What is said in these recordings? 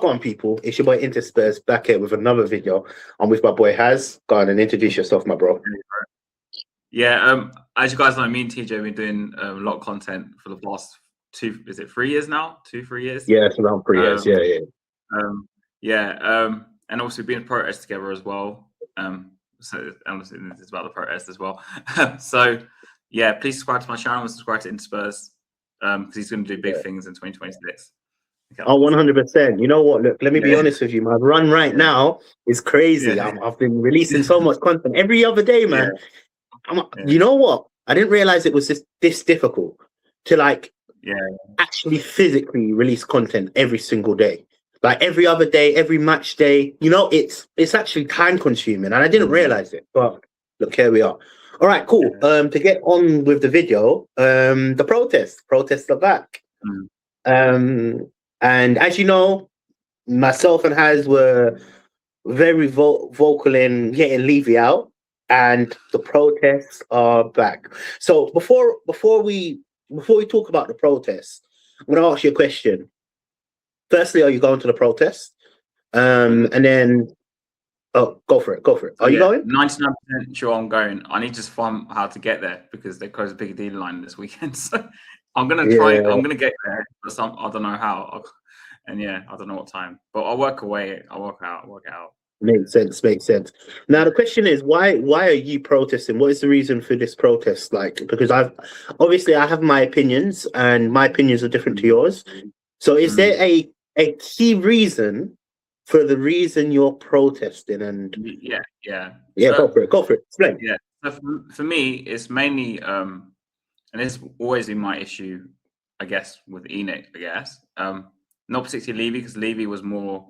Wagwan people, it's your boy Inter Spurs back here with another video. I'm with my boy Haz. Go on and introduce yourself, my bro. Yeah, as you guys know, me and TJ have been doing a lot of content for the past 3 years now? 3 years? Yeah, it's around 3 years. And also we've been at protest together as well. So honestly, this is about the protest as well. So yeah, please subscribe to my channel and subscribe to Inter Spurs because he's going to do big things in 2026. Oh, 100%. You know what? Look, let me be honest with you. My run right now is crazy. I've been releasing so much content every other day, man. You know what? I didn't realize it was this difficult to actually physically release content every single day. Like every other day, every match day. You know, it's actually time consuming, and I didn't realize it. But look, here we are. All right, cool. To get on with the video, the protests are back. And as you know, myself and Haz were very vocal in getting Levy out, and the protests are back. So before we talk about the protests, I'm going to ask you a question. Firstly, are you going to the protest? And then, go for it. Are you going? 99% sure I'm going. I need to just find how to get there because they close a Piccadilly line this weekend. So I'm gonna try. I'm gonna get there, but I don't know how. And yeah, I don't know what time. But I'll work away. I'll work it out. Makes sense. Now the question is, why are you protesting? What is the reason for this protest? Because I have my opinions, and my opinions are different to yours. So is there a key reason for the reason you're protesting? And so, go for it. Explain. Yeah. So for me, it's mainly and it's always been my issue, I guess, with ENIC, not particularly Levy, because Levy was more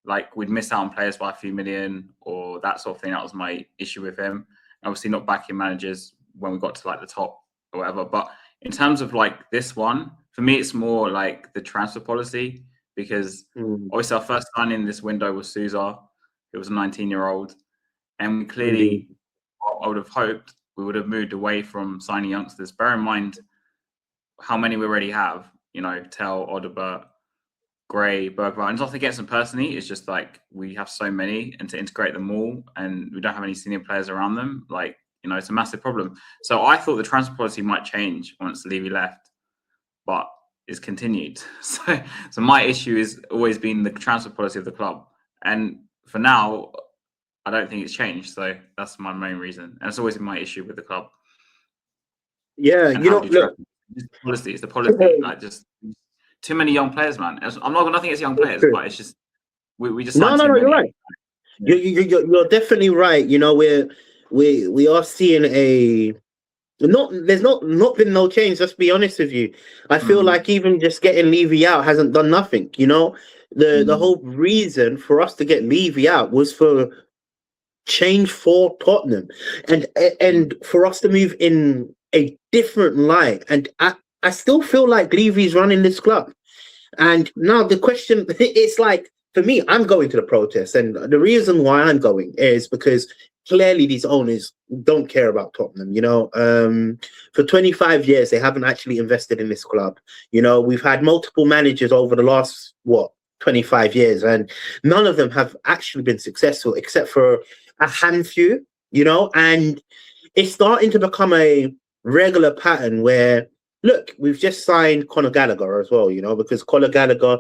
like we'd miss out on players by a few million or that sort of thing. That was my issue with him. Obviously not backing managers when we got to the top or whatever. But in terms of this one, for me, it's more like the transfer policy, because obviously our first signing this window was Sousa. It was a 19-year-old. And clearly, I would have hoped we would have moved away from signing youngsters. Bear in mind how many we already have, Tell, Odobert, Gray, Bergvall. And nothing against them personally. It's just we have so many, and to integrate them all, and we don't have any senior players around them. It's a massive problem. So I thought the transfer policy might change once Levy left, but it's continued. So my issue has always been the transfer policy of the club. And for now, I don't think it's changed. So that's my main reason. And it's always been my issue with the club. Yeah, look. It's the policy. Just too many young players, man. I'm not nothing against young players, but it's just we just no, you're right. You're definitely right. We are seeing there's not been no change. Let's be honest with you. I feel like even just getting Levy out hasn't done nothing. The whole reason for us to get Levy out was for change for Tottenham, and for us to move in a different light. And I still feel like Levy's running this club. And now the question, it's for me, I'm going to the protest. And the reason why I'm going is because clearly these owners don't care about Tottenham. For 25 years, they haven't actually invested in this club. We've had multiple managers over the last, 25 years, and none of them have actually been successful except for a handful, and it's starting to become a regular pattern where, look, we've just signed Conor Gallagher as well, because Conor Gallagher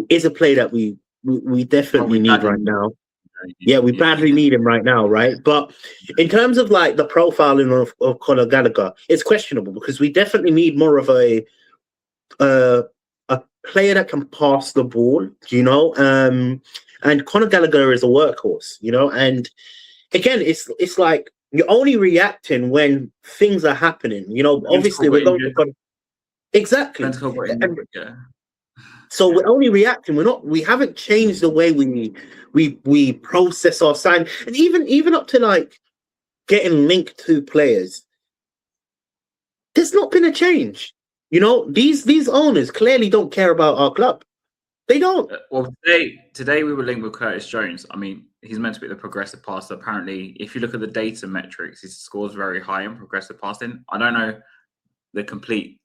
is a player that we definitely need right now. Yeah, we badly need him right now, right? But in terms of the profiling of Conor Gallagher, it's questionable, because we definitely need more of a player that can pass the ball, and Conor Gallagher is a workhorse, and again, it's you're only reacting when things are happening. Obviously we're going to exactly. So we're only reacting. We haven't changed the way we process our sign, and even up to getting linked to players. There's not been a change. These owners clearly don't care about our club. They don't. Well, today we were linked with Curtis Jones. I mean, he's meant to be the progressive passer. Apparently, if you look at the data metrics, he scores very high in progressive passing. I don't know the complete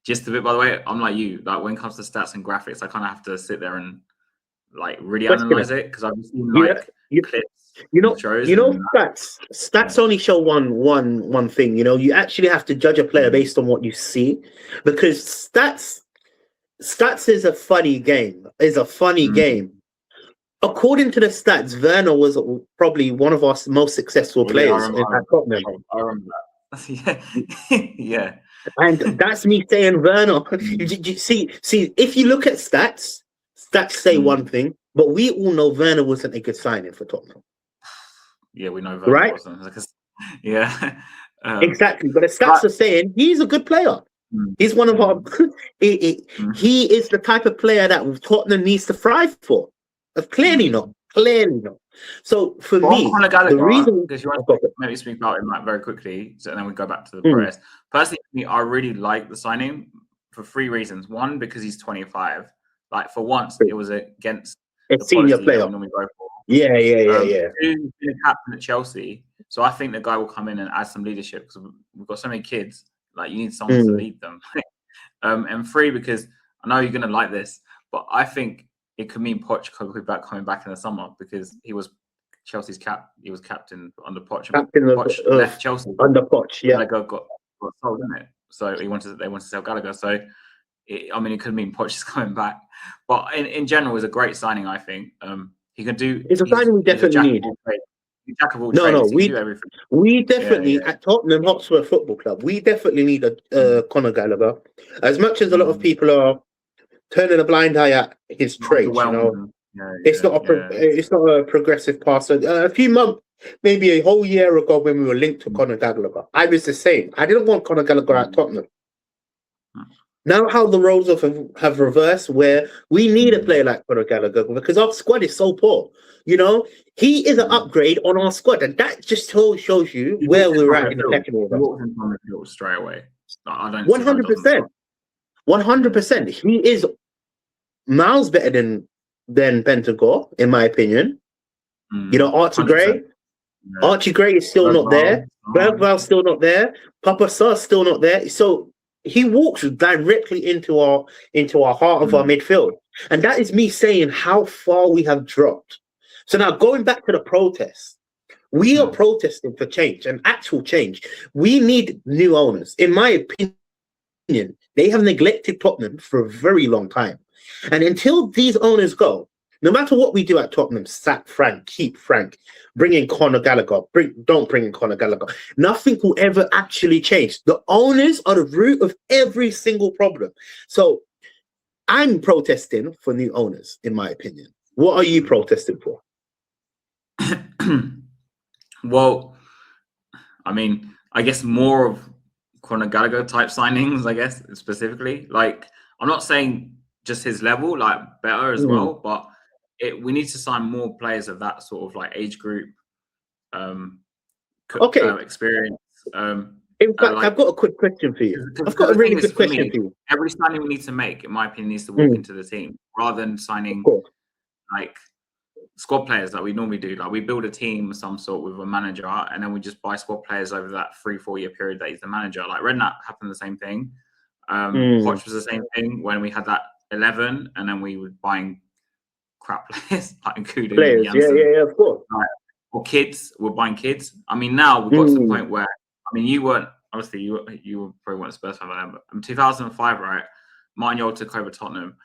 just a bit. By the way, I'm like you. Like when it comes to stats and graphics, I kind of have to sit there and like really Question analyze it. it because I've seen Yeah, like you, clips you and know, shows you know, and stats only show one thing. You know, you actually have to judge a player based on what you see, because stats is a funny game. Is a funny game. According to the stats, Werner was probably one of our most successful oh, yeah, players at Tottenham. I remember that. Yeah, yeah. And that's me saying Werner. See, if you look at stats say one thing, but we all know Werner wasn't a good signing for Tottenham. Yeah, we know Werner Right? wasn't. Yeah. Exactly. But the stats are saying he's a good player. He's one of our. He is the type of player that Tottenham needs to thrive for. Clearly not. Clearly not. So for me, the reason because you want to maybe speak about him like very quickly, so then we go back to the press. Personally, for me, I really like the signing for 3 reasons. One, because he's 25. Like for once, it was against a senior player we normally go for. Yeah. 2, he's been a captain at Chelsea, so I think the guy will come in and add some leadership because we've got so many kids. Like you need someone to lead them. And 3, because I know you're gonna like this, but I think it could mean Poch coming back in the summer because he was Chelsea's he was captain under Poch. Poch left Chelsea under Poch. Yeah, Gallagher got sold, didn't it? So they wanted to sell Gallagher. So it could mean Poch is coming back. But in general, it's a great signing. I think he can do. It's a signing we definitely need. Jack of all trades. We definitely at Tottenham Hotspur Football Club, we definitely need a Conor Gallagher. As much as a lot of people are turning a blind eye at his traits, you know, it's not a progressive passer. A few months, maybe a whole year ago, when we were linked to Conor Gallagher, I was the same. I didn't want Conor Gallagher at Tottenham. Now how the roles have reversed, where we need a player like Conor Gallagher because our squad is so poor. You know, he is an upgrade on our squad, and that just shows you where we're at in the pecking order. Straight away. I don't. 100%. 100%. He is miles better than Bentancur, in my opinion. You know, Archie Gray. Yeah. Archie Gray is still not there. Bergval's still not there. Papa Sarr's still not there. So he walks directly into our heart of our midfield. And that is me saying how far we have dropped. So now going back to the protest, we are protesting for change, and actual change. We need new owners. In my opinion, they have neglected Tottenham for a very long time. And until these owners go, no matter what we do at Tottenham, sack Frank, keep Frank, bring in Conor Gallagher, don't bring in Conor Gallagher, nothing will ever actually change. The owners are the root of every single problem. So I'm protesting for new owners, in my opinion. What are you protesting for? Well, I mean, I guess more of Conor Gallagher type signings, I guess, specifically. Like, I'm not saying just his level, like better as well, but we need to sign more players of that sort of like age group, experience. In fact, I've got a quick question for you. I've got a really good question for you. Every signing we need to make, in my opinion, needs to walk into the team rather than signing like squad players like we normally do. Like we build a team of some sort with a manager, and then we just buy squad players over that 3-4 year period that he's the manager. Like Redknapp happened the same thing. Poch was the same thing when we had that 11, and then we were buying crap players like Nkudu, players, yeah, of course. Or kids, we're buying kids. I mean, now we've got to the point where, I mean, you weren't, obviously, you probably weren't a Spurs fan, but in 2005, right? Martin Jol took over Tottenham.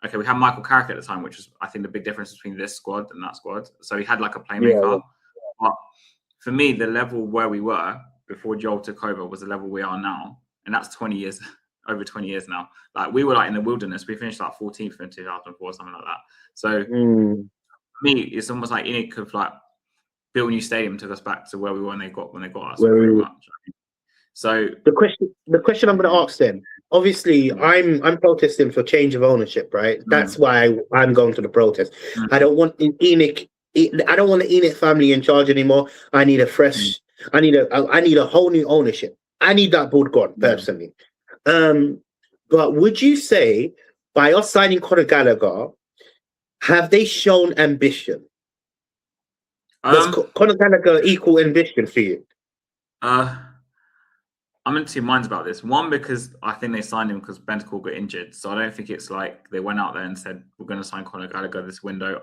Okay, we had Michael Carrick at the time, which was, I think, the big difference between this squad and that squad. So he had like a playmaker. Yeah. But for me, the level where we were before Joel took over was the level we are now. And that's 20 years, over 20 years now. Like we were like in the wilderness. We finished like 14th in 2004, something like that. So for me, it's almost like ENIC could like build a new stadium, took us back to where we were when they got us pretty much. So the question I'm going to ask then, obviously I'm protesting for change of ownership, right? That's why I'm going to the protest. I don't want ENIC. I don't want the ENIC family in charge anymore. I need a fresh. I need a whole new ownership. I need that board gone personally. But would you say by us signing Conor Gallagher, have they shown ambition? Does Conor Gallagher equal ambition for you? I'm in two minds about this. One, because I think they signed him because Bentancur got injured, so I don't think it's like they went out there and said we're going to sign Conor Gallagher this window.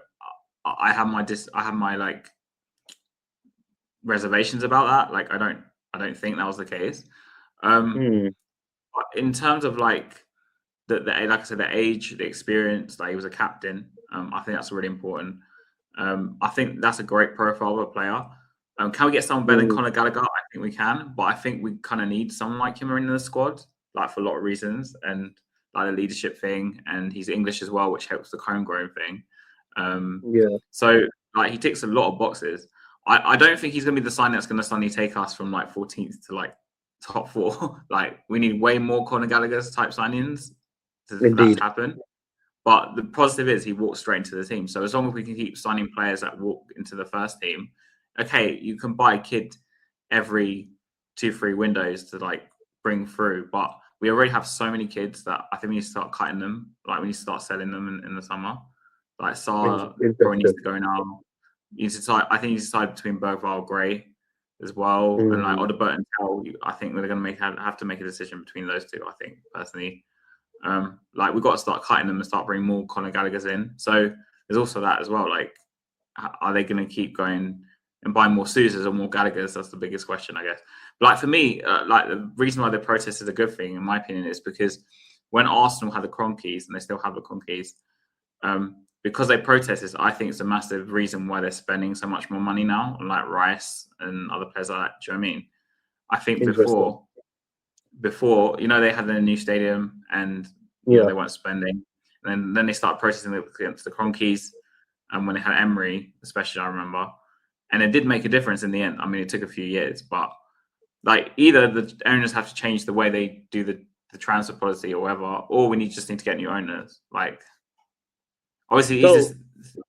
I have my like reservations about that. Like I don't think that was the case. But in terms of like the like I said, the age, the experience, like he was a captain. I think that's really important. I think that's a great profile of a player. Can we get someone better than Conor Gallagher? I think we can, but I think we kind of need someone like him in the squad, like for a lot of reasons, and like the leadership thing, and he's English as well, which helps the homegrown thing. So like he ticks a lot of boxes. I don't think he's going to be the sign that's going to suddenly take us from like 14th to like top 4. Like we need way more Conor Gallagher's type signings for that to happen. But the positive is he walks straight into the team. So as long as we can keep signing players that walk into the first team, okay, you can buy a kid every 2-3 windows to like bring through. But we already have so many kids that I think we need to start cutting them. Like we need to start selling them in the summer. Like Saar probably needs to go now. You need to decide, I think you decide between Bergvall, Gray as well, and like Odobert and Tell. I think we're going to have to make a decision between those two. I think personally. Like we've got to start cutting them and start bringing more Conor Gallagher's in. So there's also that as well. Like, are they going to keep going and buying more Sousas or more Gallagher's? That's the biggest question, I guess. But like for me, like the reason why the protest is a good thing, in my opinion, is because when Arsenal had the Cronkies, and they still have the Cronkies, because they protested, I think it's a massive reason why they're spending so much more money now on like Rice and other players like that. Do you know what I mean? I think before, you know, they had their new stadium and you know, they weren't spending. And then they started protesting against the Cronkies. And when they had Emery, especially, I remember. And it did make a difference in the end. I mean, it took a few years, but like either the owners have to change the way they do the transfer policy or whatever, or we just need to get new owners. Like, obviously,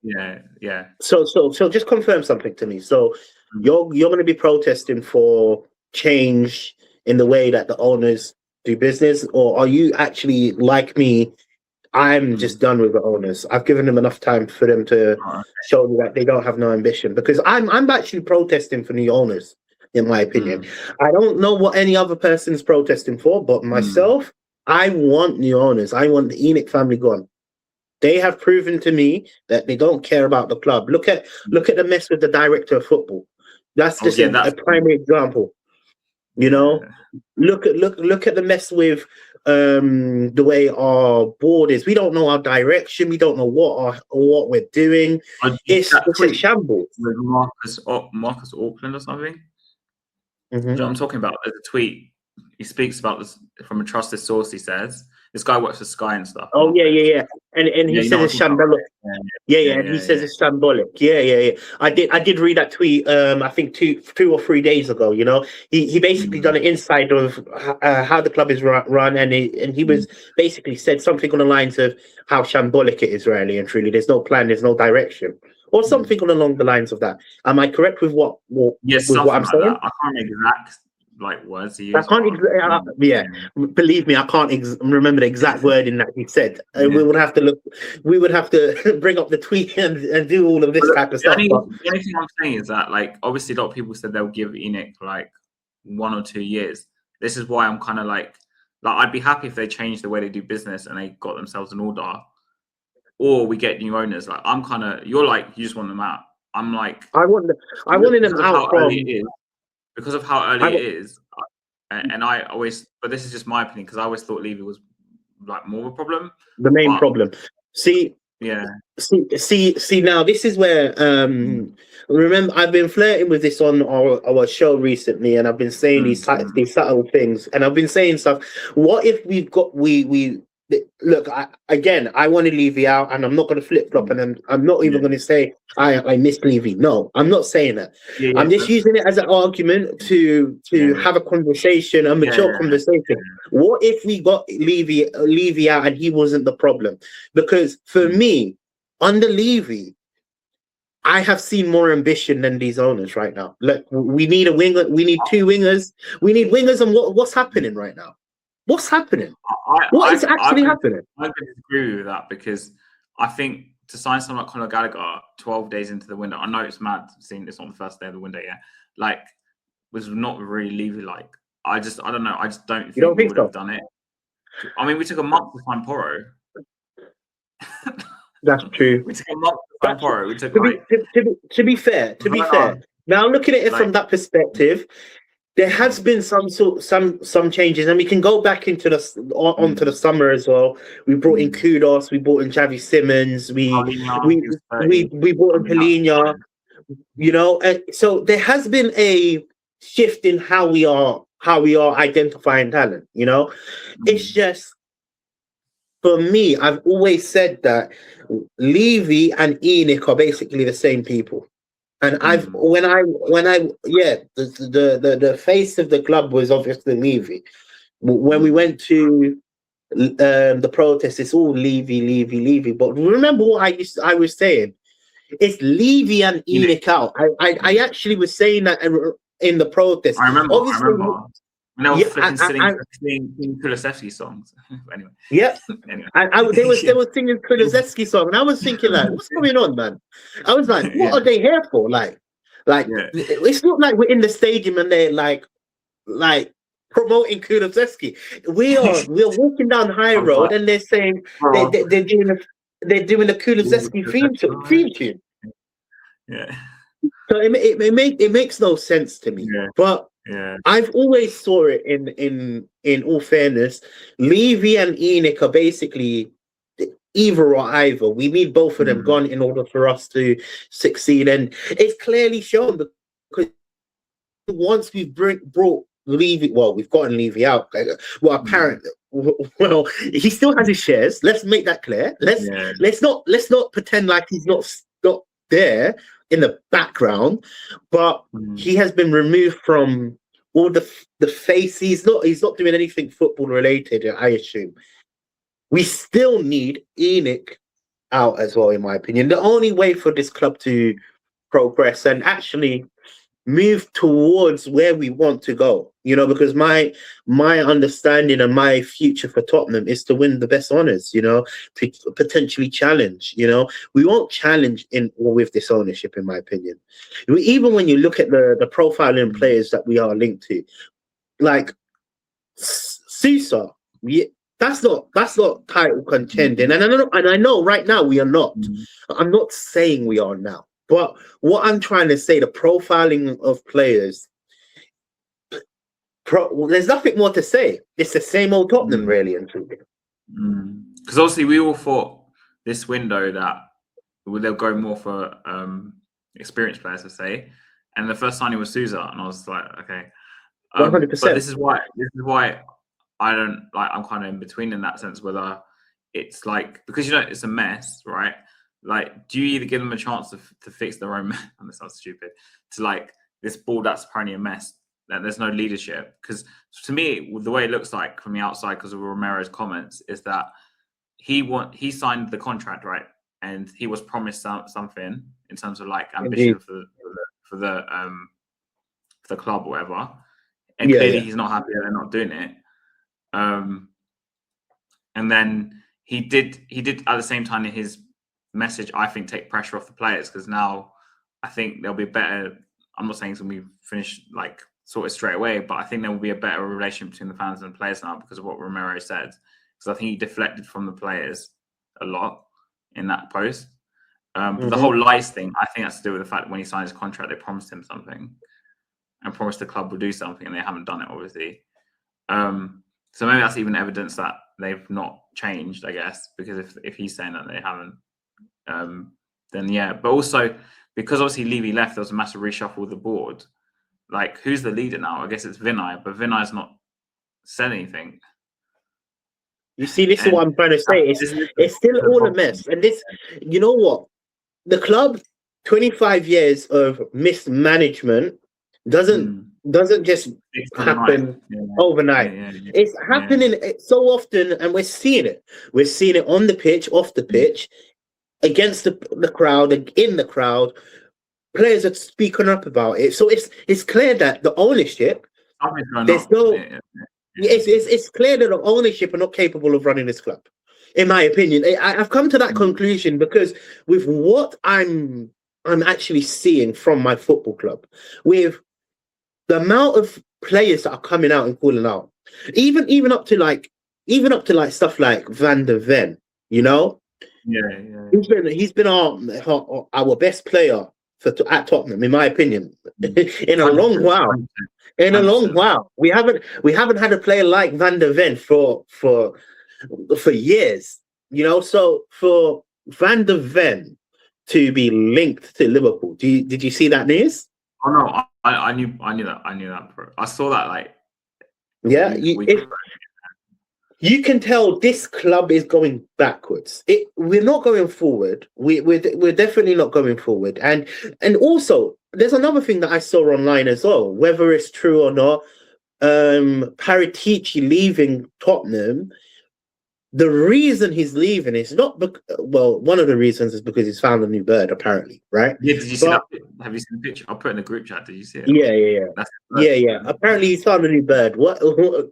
yeah. So just confirm something to me. So you're going to be protesting for change in the way that the owners do business, or are you actually like me? I'm just done with the owners. I've given them enough time for them to show me that they don't have no ambition. Because I'm actually protesting for new owners, in my opinion. I don't know what any other person's protesting for, but myself, I want new owners. I want the ENIC family gone. They have proven to me that they don't care about the club. Look at the mess with the director of football. That's just a primary example. You know, look at the mess with the way our board is. We don't know our direction. We don't know what we're doing. It's a shambles. With Marcus Auckland or something. Do you know what I'm talking about? There's a tweet. He speaks about this from a trusted source. He says this guy works for Sky and stuff. Oh yeah. And he says it's shambolic. And he says it's shambolic. Yeah. I did read that tweet. I think two or 3 days ago. You know, he basically done an insight of how the club is run, and he was basically said something on the lines of how shambolic it is, really and truly. There's no plan. There's no direction, or something along the lines of that. Am I correct with what I'm saying? That. I can't exact like words he used. I can't believe me, I can't remember the exact wording that he said. We would have to look. We would have to bring up the tweet and do all of this type of stuff. The only thing I'm saying is that, like, obviously a lot of people said they'll give ENIC like 1 or 2 years. This is why I'm kind of like I'd be happy if they changed the way they do business and they got themselves in order, or we get new owners. Like I'm kind of, you're like, you just want them out. I'm like, I wanted them out because of how early it is, and I always, but this is just my opinion, because I always thought Levy was like more of a problem. The main problem. See, now this is where remember, I've been flirting with this on our show recently, and I've been saying these subtle things, and I've been saying stuff. What if we've got we look, I want to Levy out, and I'm not going to flip flop, and I'm not even going to say I miss Levy. No, I'm not saying that. I'm just using it as an argument to have a conversation, a mature conversation. What if we got Levy out and he wasn't the problem? Because for me, under Levy, I have seen more ambition than these owners right now. Look, we need a winger. We need 2 wingers. We need wingers, and what's happening right now? What's happening? What is actually happening? I disagree with that, because I think to sign someone like Conor Gallagher 12 days into the window, I know it's mad seeing it's not the first day of the window yet, like, was not really Levy-like. I don't know. I just don't You don't think we think would have so? done it. I mean, we took a month to find Porro. That's true. We took a month to find That's Porro. We took to be fair. Werner, Now looking at it like from that perspective, there has been some changes, and we can go back into onto the summer as well. We brought in Kudos, we brought in Javi Simmons, Paulinho, he was 30. we brought in Paulinho. You know, so there has been a shift in how we are identifying talent. You know, it's just, for me, I've always said that Levy and ENIC are basically the same people. And the face of the club was obviously Levy. When we went to the protest, it's all Levy. But remember what I was saying? It's Levy and ENIC out. I actually was saying that in the protest. I remember. And I was yeah, singing Kulusevski songs. Anyway. Yeah. Anyway. They were singing Kulusevski song, and I was thinking, like, what's going on, man? I was like, what are they here for? Like it's not like we're in the stadium and they're like promoting Kulusevski. We're walking down High Road and they're saying they're doing the Kulusevski theme tune. Yeah. So it makes no sense to me. Yeah. But I've always saw it in all fairness, Levy and ENIC are basically either or either. We need both of them gone in order for us to succeed, and it's clearly shown because once we've brought Levy, well, we've gotten Levy out. Well, apparently, well, he still has his shares. Let's make that clear. Let's not pretend like he's not there in the background, but he has been removed from all the face. He's not doing anything football related, I assume. We still need ENIC out as well, in my opinion. The only way for this club to progress and actually move towards where we want to go, you know, because my understanding and my future for Tottenham is to win the best honours, you know, to potentially challenge. You know, we won't challenge with this ownership, in my opinion. Even when you look at the profiling players that we are linked to, like Sousa, that's not title contending, and I know right now we are not. I'm not saying we are now. But what I'm trying to say, the profiling of players, there's nothing more to say. It's the same old Tottenham, really, and truly. Because obviously we all thought this window that they'll go more for experienced players, to say, and the first signing was Sousa, and I was like, okay, 100%. But this is why I don't like. I'm kind of in between in that sense, whether it's like, because you know it's a mess, right? Like, do you either give them a chance to fix their own mess? And this sounds stupid. To like this ball that's apparently a mess, that there's no leadership. Because to me, the way it looks like from the outside, because of Romero's comments, is that he signed the contract, right, and he was promised something in terms of like ambition for the club or whatever. And clearly he's not happy that they're not doing it. And then he did at the same time in his message, I think, take pressure off the players, because now I think there'll be better. I'm not saying it's gonna be finished like sorted straight away, but I think there will be a better relation between the fans and the players now because of what Romero said. Because I think he deflected from the players a lot in that post. But the whole lies thing, I think that's to do with the fact that when he signed his contract, they promised him something and promised the club would do something, and they haven't done it, obviously. So maybe that's even evidence that they've not changed, I guess, because if he's saying that they haven't, then yeah. But also, because obviously Levy left, there was a massive reshuffle with the board. Like, who's the leader now? I guess it's Vinay, but Vinay's not said anything. You see, this is what I'm trying to say. It's still all a mess. And this, you know what? The club, 25 years of mismanagement doesn't just happen overnight. It's happening so often, and we're seeing it. We're seeing it on the pitch, off the pitch, against the crowd, in the crowd. Players are speaking up about it. So it's clear that the ownership, there's no. It's clear that the ownership are not capable of running this club, in my opinion. I've come to that conclusion because with what I'm actually seeing from my football club, with the amount of players that are coming out and calling out. Even up to like stuff like Van der Ven, you know? Yeah. He's been our best player at Tottenham, in my opinion, in a long while. In a long while, we haven't had a player like Van der Ven for years, you know. So for Van der Ven to be linked to Liverpool, did you see that news? Oh no, I knew that. I saw that like. Yeah, you can tell this club is going backwards. We're not going forward. We're definitely not going forward. And also, there's another thing that I saw online as well, whether it's true or not. Paratici leaving Tottenham. The reason he's leaving is not one of the reasons is because he's found a new bird, apparently, right? Yeah, did you see that? Have you seen the picture? I'll put it in the group chat. Did you see it? Yeah. Apparently he's found a new bird. What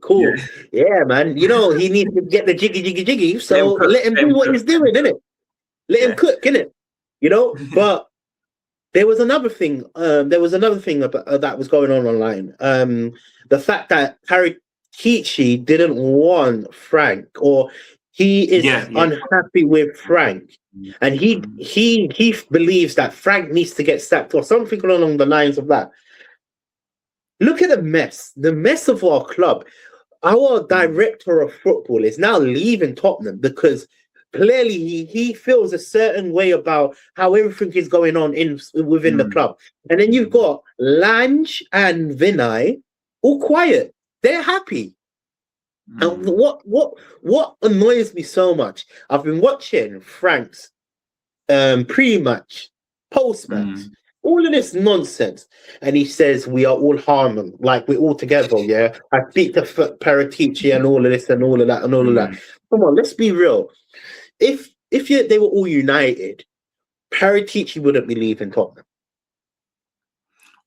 cool. Yeah, man. You know, he needs to get the jiggy. So let him do what he's doing, innit? Let him cook, innit? You know? But there was another thing. About, that was going on online. The fact that Paratici didn't want Frank, or he is unhappy with Frank, and he believes that Frank needs to get sacked or something along the lines of that. Look at the mess of our club. Our director of football is now leaving Tottenham because clearly he feels a certain way about how everything is going on within the club. And then you've got Lange and Vinay all quiet. They're happy. And what annoys me so much, I've been watching Frank's pre-match, post-match, all of this nonsense, and he says we are all harmony, like we're all together. Yeah, I speak to Paratici and all of this and all of that and all of that. Come on, let's be real. If they were all united, Paratici wouldn't be leaving Tottenham.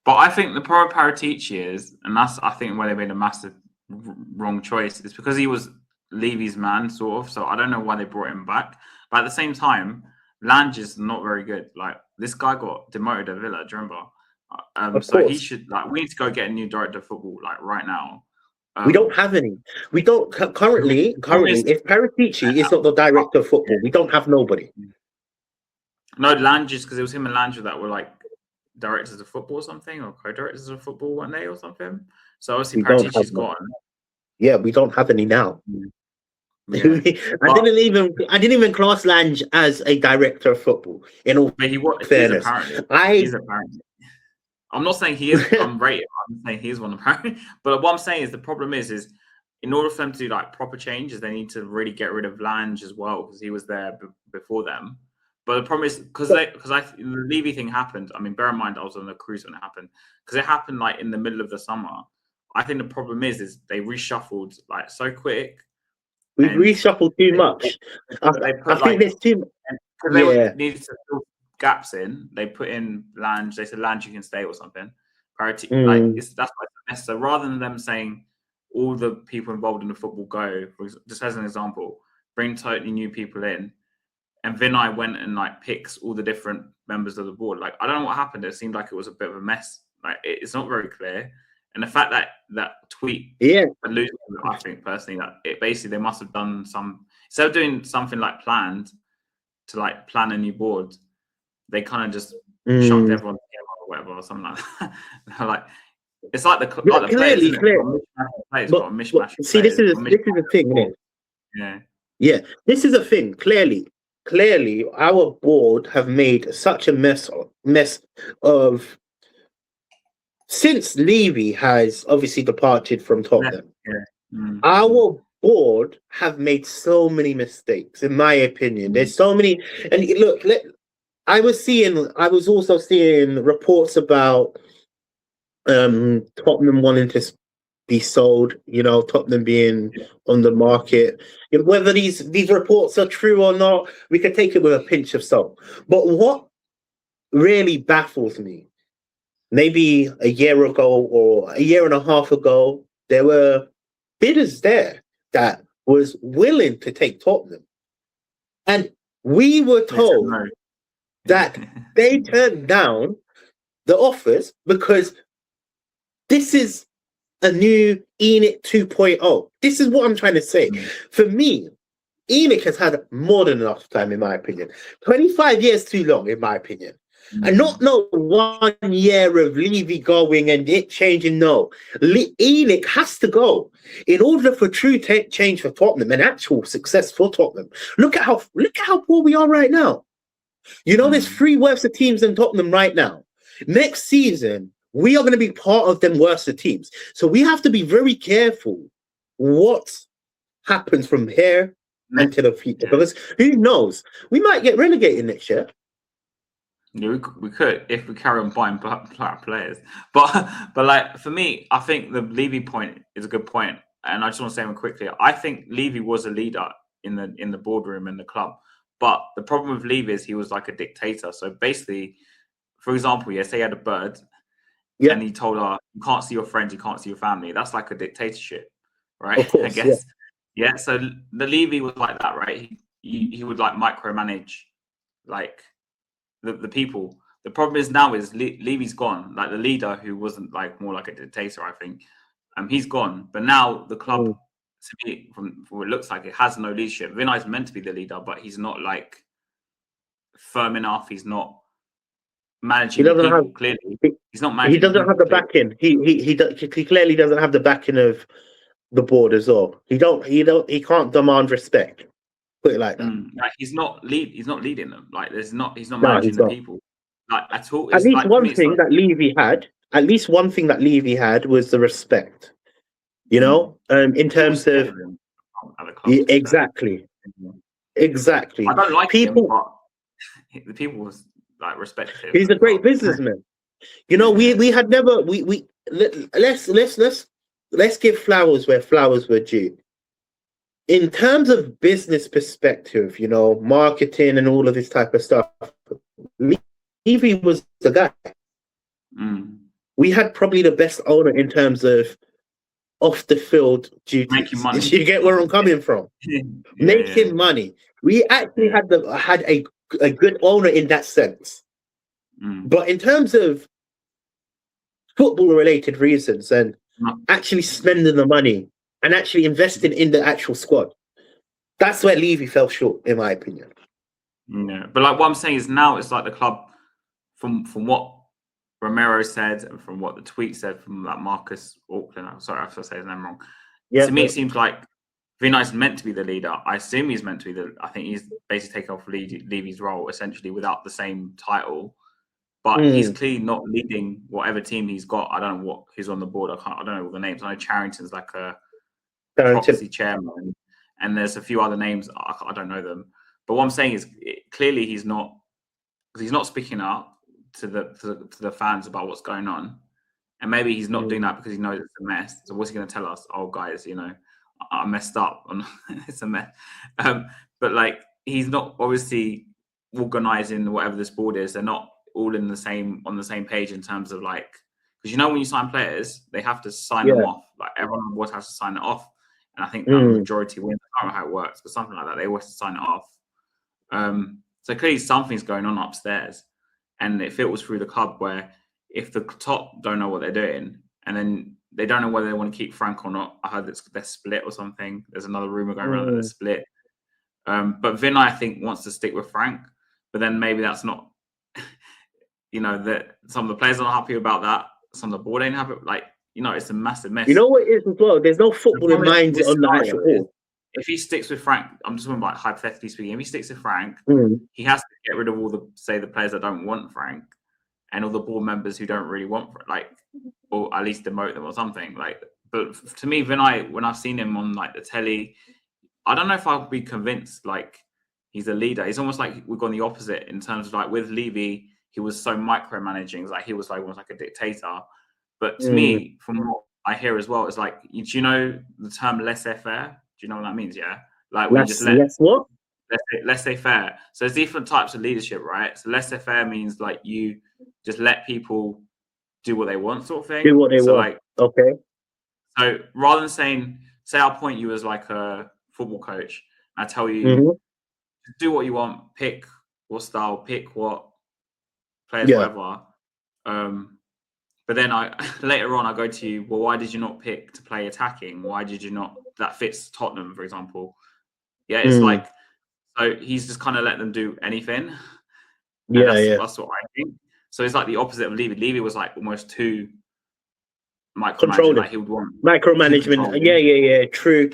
But I think the problem with Paratici is, and that's I think where they made a massive wrong choice, is because he was Levy's man, sort of. So I don't know why they brought him back. But at the same time, Lange is not very good. Like, this guy got demoted at Villa, do you remember? So he should, like, we need to go get a new director of football, like, right now. We don't have any. We don't currently. If Paratici is not the director of football, we don't have nobody. No, Lange is because it was him and Lange that were like directors of football or something, or co-directors of football one day or something. So obviously Paratici's gone. Yeah, we don't have any now. Yeah. I didn't even class Lange as a director of football. In all fairness, he's apparently. I'm not saying he is unrated. I'm saying he's one apparently. But what I'm saying is the problem is in order for them to do like proper changes, they need to really get rid of Lange as well because he was there before them. But the problem is because the Levy thing happened. I mean, bear in mind I was on a cruise when it happened because it happened like in the middle of the summer. I think the problem is they reshuffled like so quick. We've reshuffled too much. I think there's too much. They needed to fill gaps in. They put in Lange. They said Lange, you can stay or something. That's why it's a mess. So rather than them saying all the people involved in the football go, just as an example, bring totally new people in, and Vinay went and like picks all the different members of the board. Like I don't know what happened. It seemed like it was a bit of a mess. Like it's not very clear. And the fact that tweet, I think personally that it basically they must have done instead of doing something like planned to like plan a new board, they kind of just shoved everyone together or whatever or something like that. Like it's like the clearly. See, this is a thing, isn't it? Yeah. This is a thing. Clearly, our board have made such a mess of. Since Levy has obviously departed from Tottenham, our board have made so many mistakes, in my opinion. There's so many, and look, I was also seeing reports about Tottenham wanting to be sold, you know, Tottenham being on the market. Whether these reports are true or not, we can take it with a pinch of salt. But what really baffles me, maybe a year ago or a year and a half ago, there were bidders there that was willing to take Tottenham. And we were told that they turned down the offers because this is a new ENIC 2.0. This is what I'm trying to say. For me, ENIC has had more than enough time, in my opinion. 25 years too long, in my opinion. And not no 1 year of Levy going and it changing. No, ENIC has to go in order for true change for Tottenham and actual success for Tottenham. Look at how poor we are right now. You know, there's 3 worse teams than Tottenham right now. Next season, we are going to be part of them worse teams. So we have to be very careful what happens from here into the future. Because who knows? We might get relegated next year. Yeah, we could if we carry on buying players. But like for me, I think the Levy point is a good point, and I just want to say one quickly. I think Levy was a leader in the boardroom in the club, but the problem with Levy is he was like a dictator. So basically, for example, say he had a bird, and he told her, "You can't see your friends, you can't see your family." That's like a dictatorship, right? Of course, I guess. Yeah. So the Levy was like that, right? He would like micromanage, like. The people. The problem is now is Levy's gone, like the leader who wasn't like more like a dictator, I think. He's gone, but now the club, to me, from what it looks like, it has no leadership. Vinay's meant to be the leader, but he's not like firm enough. He's not managing people. Clearly, he's not managing. He doesn't have the backing. He clearly doesn't have the backing of the board as well. He can't demand respect. Put it like that. Like he's not leading them. Like he's not managing the people like at all. At least one thing that Levy had was the respect. You know, in terms of exactly. I don't like people, but the people was like respected. He's a great businessman. You know, we had never let's give flowers where flowers were due. In terms of business perspective, you know, marketing and all of this type of stuff, Levy was the guy. We had probably the best owner in terms of off the field duties. Making money. You get where I'm coming from? Making money. We actually had a good owner in that sense. But in terms of football related reasons and actually spending the money and actually investing in the actual squad, that's where Levy fell short, in my opinion. Yeah, but like what I'm saying is now it's like the club, from what Romero said and from what the tweet said from like Marcus Auckland. I'm sorry if I say his name wrong. To me, it seems like Vinay's meant to be the leader. I assume he's meant to be I think he's basically taken off Levy's role essentially without the same title. But he's clearly not leading whatever team he's got. I don't know who's on the board. I don't know all the names. I know Charrington's like a proxy chairman, and there's a few other names. I don't know them. But what I'm saying is clearly he's not speaking up to the fans about what's going on, and maybe he's not doing that because he knows it's a mess. So what's he going to tell us? Oh, guys, you know, I messed up. It's a mess. But like he's not obviously organising whatever this board is. They're not all on the same page in terms of like, because you know when you sign players, they have to sign them off. Like everyone on board has to sign it off, and I think that majority wins. I don't know how it works, but something like that. They always have to sign it off. So clearly something's going on upstairs, and it filters through the club where if the top don't know what they're doing, and then they don't know whether they want to keep Frank or not. I heard they're split or something. There's another rumor going around that they're split. But Vinay, I think, wants to stick with Frank, but then maybe that's not. You know, that some of the players are not happy about that. Some of the board ain't happy. Like, you know, it's a massive mess. You know what it is as well? There's no footballing mind on the actual board. If he sticks with Frank, I'm just talking about hypothetically speaking, if he sticks with Frank, he has to get rid of all the players that don't want Frank and all the board members who don't really want Frank, like, or at least demote them or something. Like, but to me, Vinay, when I've seen him on like the telly, I don't know if I'll be convinced like he's a leader. It's almost like we've gone the opposite in terms of like with Levy, he was so micromanaging, like he was like almost like a dictator. But to me, from what I hear as well, it's like, do you know the term laissez-faire? Do you know what that means? Yeah, like we just laissez-faire. So there's different types of leadership, right? So laissez-faire means like you just let people do what they want, sort of thing. Do what they want. Like, okay. So rather than saying, say I'll point you as like a football coach, I tell you, do what you want, pick what style, pick what players, whatever. But then later on I go to you, well, why did you not pick to play attacking? Why did you not? That fits Tottenham, for example. Yeah, it's like, so he's just kind of let them do anything. And that's what I think. So it's like the opposite of Levy. Levy was like almost too micromanaging. Like he would want micromanagement. Yeah. True.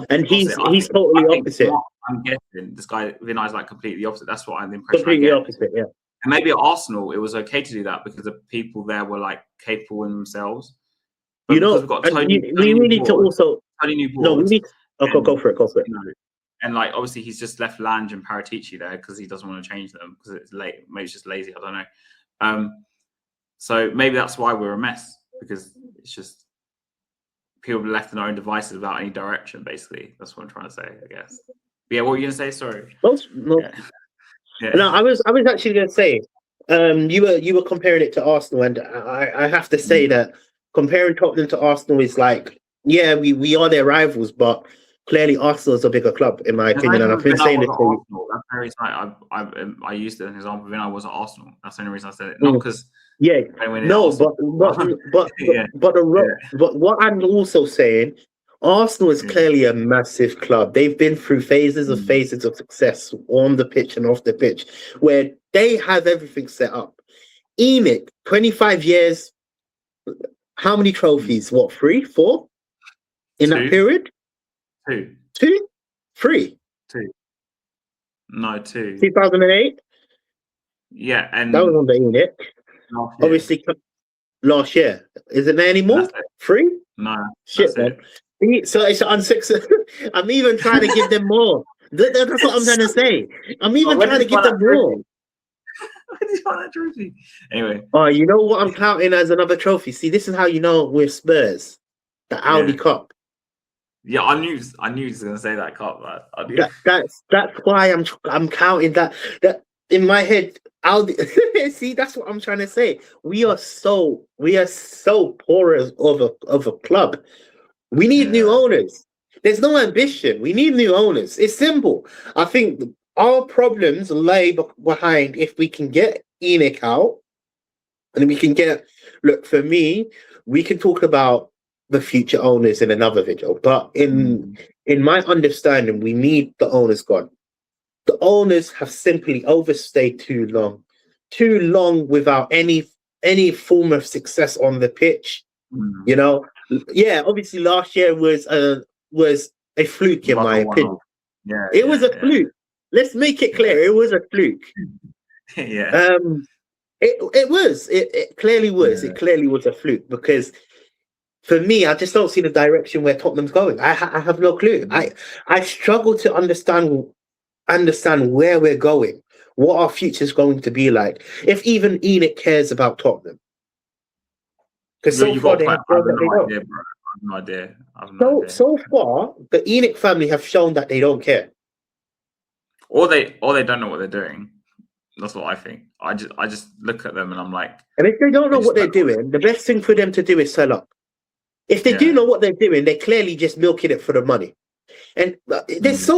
And he's totally opposite. I'm guessing this guy Vinay's like completely opposite. That's what I'm the impression completely I get. Opposite. Yeah. And maybe at Arsenal it was okay to do that because the people there were like capable in themselves. But we've got Tony, we need to also Tony new board. No, we need. Go for it. You know, and like obviously he's just left Lange and Paratici there because he doesn't want to change them because it's late. Maybe it's just lazy. I don't know. So maybe that's why we're a mess because it's just people left in their own devices without any direction. Basically, that's what I'm trying to say. I guess. But yeah, what were you gonna say? Sorry. No. Yeah. No, I was actually gonna say. You were comparing it to Arsenal, and I have to say that comparing Tottenham to Arsenal is like, yeah, we are their rivals, but clearly Arsenal is a bigger club in my opinion, and I've been saying this for you. That's the reason I used it as an example. When I was at Arsenal, that's the only reason I said it. Not because but what I'm also saying, Arsenal is clearly a massive club. They've been through phases of success on the pitch and off the pitch, where they have everything set up. ENIC, 25 years. How many trophies? What, 3, 4 in that period? 2, 3. 2. No, 2. 2008. Yeah, and that was on the ENIC. Obviously, last year. Isn't there any more? 3? No. Shit, man. So it's unsuccessful. I'm even trying to give them more. That's what I'm trying to say. I'm even trying to give them more. Anyway. Oh, you know what I'm counting as another trophy? See, this is how you know we're Spurs. The Audi Cup. Yeah, I knew he was gonna say that cup. That's why I'm counting that in my head. Audi. See, that's what I'm trying to say. We are so poor of a club. We need new owners. There's no ambition. We need new owners. It's simple. I think our problems lay behind if we can get ENIC out, and we can get. Look, for me, we can talk about the future owners in another video, but in my understanding, we need the owners gone. The owners have simply overstayed too long without any form of success on the pitch. You know, yeah, obviously last year was a fluke in my opinion. It was a fluke. Let's make it clear, it was a fluke. It clearly was. It clearly was a fluke because for me, I just don't see the direction where Tottenham's going. I have no clue. I struggle to understand where we're going, what our future is going to be like, if even ENIC cares about Tottenham. Because so far they have no idea. So far, the ENIC family have shown that they don't care. Or they don't know what they're doing. That's what I think. I just look at them and I'm like. And if they don't know what they're doing, the best thing for them to do is sell up. If they do know what they're doing, they're clearly just milking it for the money. And there's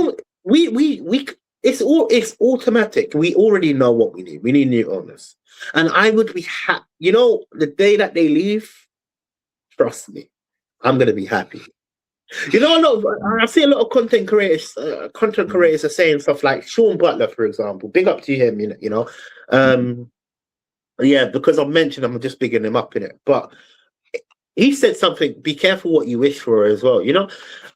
it's automatic. We already know what we need. We need new owners. And I would be happy. You know, the day that they leave, trust me, I'm gonna be happy. You know, I see a lot of content creators are saying stuff like Sean Butler, for example. Big up to him, you know. Because I've mentioned I'm just bigging him up in it. But he said something, be careful what you wish for as well. You know,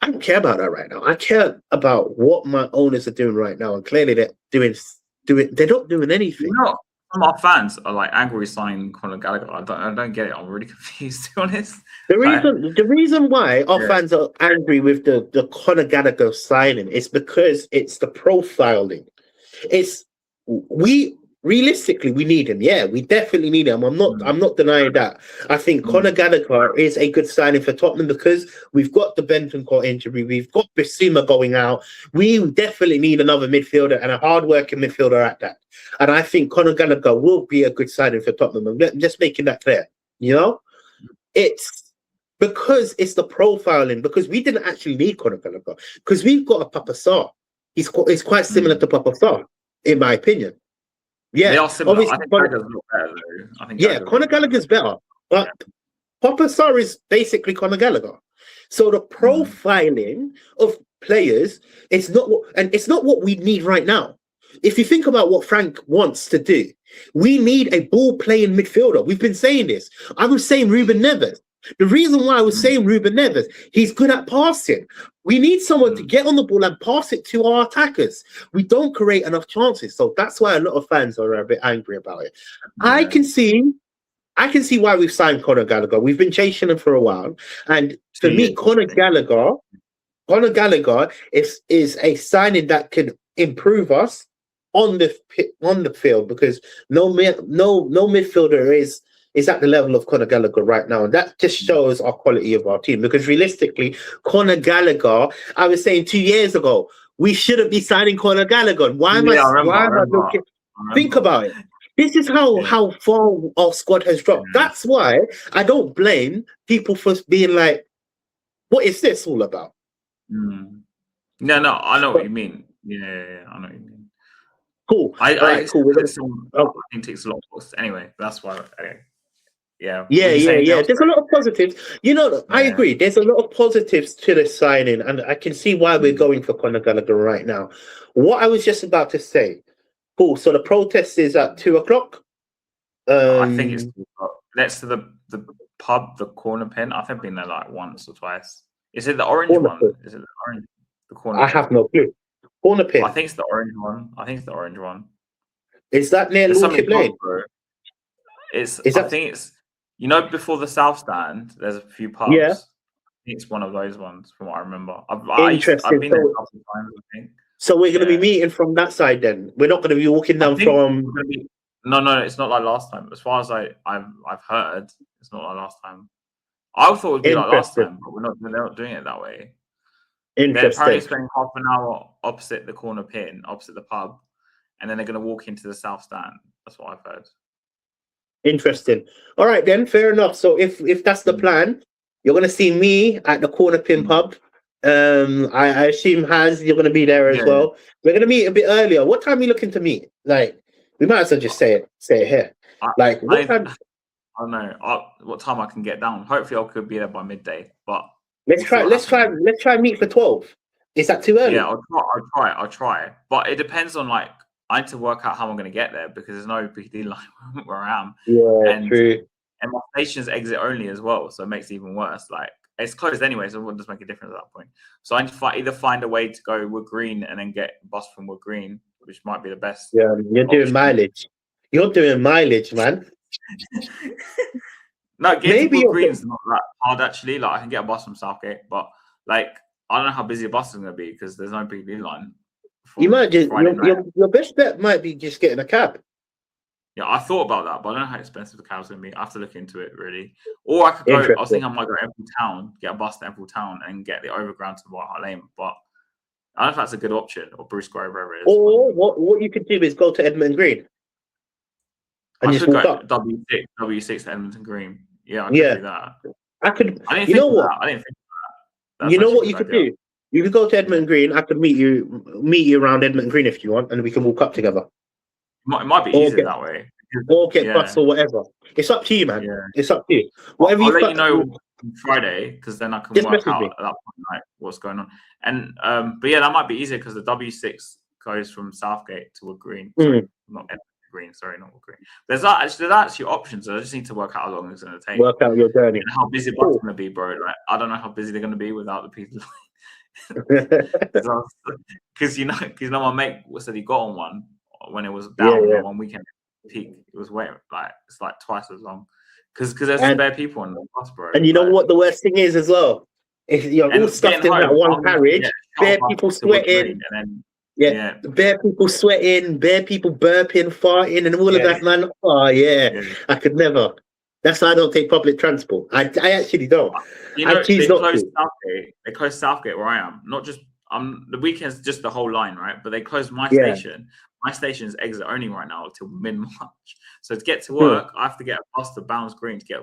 I don't care about that right now. I care about what my owners are doing right now. And clearly they're they're not doing anything. You know, some of our fans are like angry signing Conor Gallagher. I don't get it. I'm really confused, to be honest. The reason why our fans are angry with the Conor Gallagher signing is because it's the profiling. Realistically, we need him. Yeah, we definitely need him. I'm not denying that. I think Conor Gallagher is a good signing for Tottenham because we've got the Bentancur injury, we've got Bissouma going out. We definitely need another midfielder and a hard-working midfielder at that. And I think Conor Gallagher will be a good signing for Tottenham. I'm just making that clear. You know, it's because it's the profiling. Because we didn't actually need Conor Gallagher because we've got a Papa Sarr. He's quite similar to Papa Sarr, in my opinion. Yeah, they are similar. I think Gallagher's not better though. Conor Gallagher's better. But Papa Sarr is basically Conor Gallagher. So the profiling of players, it's not what we need right now. If you think about what Frank wants to do, we need a ball playing midfielder. We've been saying this. I was saying Ruben Neves. The reason why I was saying Ruben Neves, he's good at passing. We need someone to get on the ball and pass it to our attackers. We don't create enough chances. So that's why a lot of fans are a bit angry about it. Yeah. I can see why we've signed Conor Gallagher. We've been chasing him for a while. And for me, Conor Gallagher is a signing that can improve us on the field, because no midfielder is at the level of Conor Gallagher right now. And that just shows our quality of our team. Because realistically, Conor Gallagher, I was saying 2 years ago, we shouldn't be signing Conor Gallagher. Why am I looking? Think about it. This is how far our squad has dropped. That's why I don't blame people for being like, what is this all about? No, I know what you mean. Yeah, I know what you mean. Cool. I think takes a lot of course. Anyway, that's why. Yeah. Yeah. There's a lot of positives. I agree. There's a lot of positives to the signing, and I can see why we're going for Conor Gallagher right now. What I was just about to say. Cool. So the protest is at 2:00. I think it's 2 o'clock. Next to the pub, the corner pin. I think I've been there like once or twice. Is it the orange one? Is it the orange? The corner. I have no clue. Corner pin. I think it's the orange one. Is that near Lordship Lane? I think it's before the South Stand. There's a few pubs. Yeah. I think it's one of those ones, from what I remember. Interesting. I've been there a couple of times, I think. So we're going to be meeting from that side then. We're not going to be walking down from. No, it's not like last time. As far as I've heard, it's not like last time. I thought it would be like last time, but they're not doing it that way. They're apparently spending half an hour opposite the corner pin, opposite the pub, and then they're going to walk into the South Stand. That's what I've heard. Interesting. All right then, fair enough. So if that's the plan, you're going to see me at the corner pin pub. I assume you're going to be there as well. We're going to meet a bit earlier. What time are you looking to meet? Like, we might as well just say it here. What time? I don't know what time I can get down. Hopefully, I could be there by midday. But let's try and meet for 12. Is that too early? Yeah, I'll try. But it depends on I need to work out how I'm going to get there, because there's no PD line where I am. Yeah, true. And my station's exit only as well, so it makes it even worse. Like, it's closed anyway, so it wouldn't just make a difference at that point. So I need to either find a way to go Wood Green and then get a bus from Wood Green, which might be the best. Yeah, you're doing mileage. You're doing mileage, man. No, getting to Wood Green is not that hard, actually. Like, I can get a bus from Southgate, but I don't know how busy a bus is going to be, because there's no PD line. You might just your best bet might be just getting a cab. Yeah, I thought about that, but I don't know how expensive the cab's going to be. I have to look into it, really. Or I could go, I was thinking I might go to Enfield Town, get a bus to Enfield Town, and get the overground to White Hart Lane. But I don't know if that's a good option, or Bruce Grove, wherever it is. Or what you could do is go to Edmonton Green. And I should go up. W6 to Edmonton Green. Yeah, I could do that. I didn't think of that. I didn't think of that. You know what you could do? You could go to Edmonton Green. I could meet you around Edmonton Green if you want, and we can walk up together. It might be easier that way. Or get bus or whatever. It's up to you, man. Yeah. It's up to you. Whatever I'll let you know on Friday, because then I can work out at that point what's going on. And but yeah, that might be easier, because the W6 goes from Southgate to Wood Green. Sorry, not Edmonton Green. Sorry, not Wood Green. There's actually options. I just need to work out how long it's going to take. Work out your journey. And how busy the bus is going to be, bro. Like, I don't know how busy they're going to be without the people. Because my mate said he got on one when it was down on one weekend. Peak. It was it's like twice as long, because there's spare people on the bus, bro. And you know what the worst thing is as well? If you're all stuffed in that one carriage, bare people sweating, bare people sweating, bare people burping, farting, and all of that, man. Oh yeah, I could never. That's why I don't take public transport. I actually don't. They closed Southgate where I am. Not just the weekends, just the whole line, right? But they closed my station. My station's exit only right now until mid-March. So to get to work, I have to get a bus to Bounds Green to get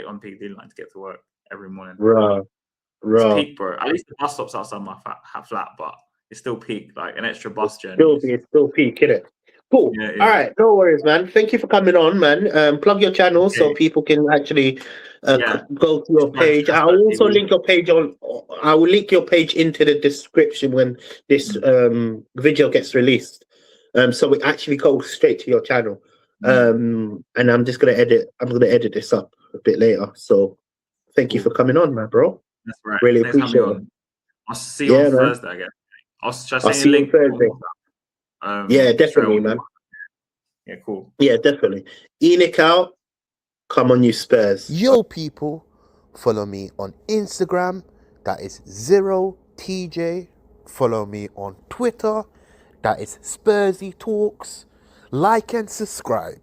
on PD line to get to work every morning. Right. It's peak, bro. At least the bus stops outside my flat, but it's still peak, like an extra bus journey. It's still peak, isn't it? Cool. Yeah, All yeah. right, no worries, man. Thank you for coming on, man. Plug your channel so Okay. people can actually Yeah. go to your Spurs, page. I'll Spurs also TV. link your page on. I will link your page into the description when this video gets released. So it actually goes straight to your channel. And I'm just gonna edit. I'm gonna edit this up a bit later. So thank you for Cool. coming on, man, bro. That's right. Really Thanks for having me appreciate it. on. I'll see you on Yeah, man. Thursday, I guess. Should I I'll send you see a you on link on Thursday. WhatsApp? Yeah, Straight definitely, away. man. Yeah, cool. Yeah, definitely. ENIC out. Come on, you Spurs. Yo, people, follow me on Instagram. That is 0TJ. Follow me on Twitter. That is Spursy Talks. Like and subscribe.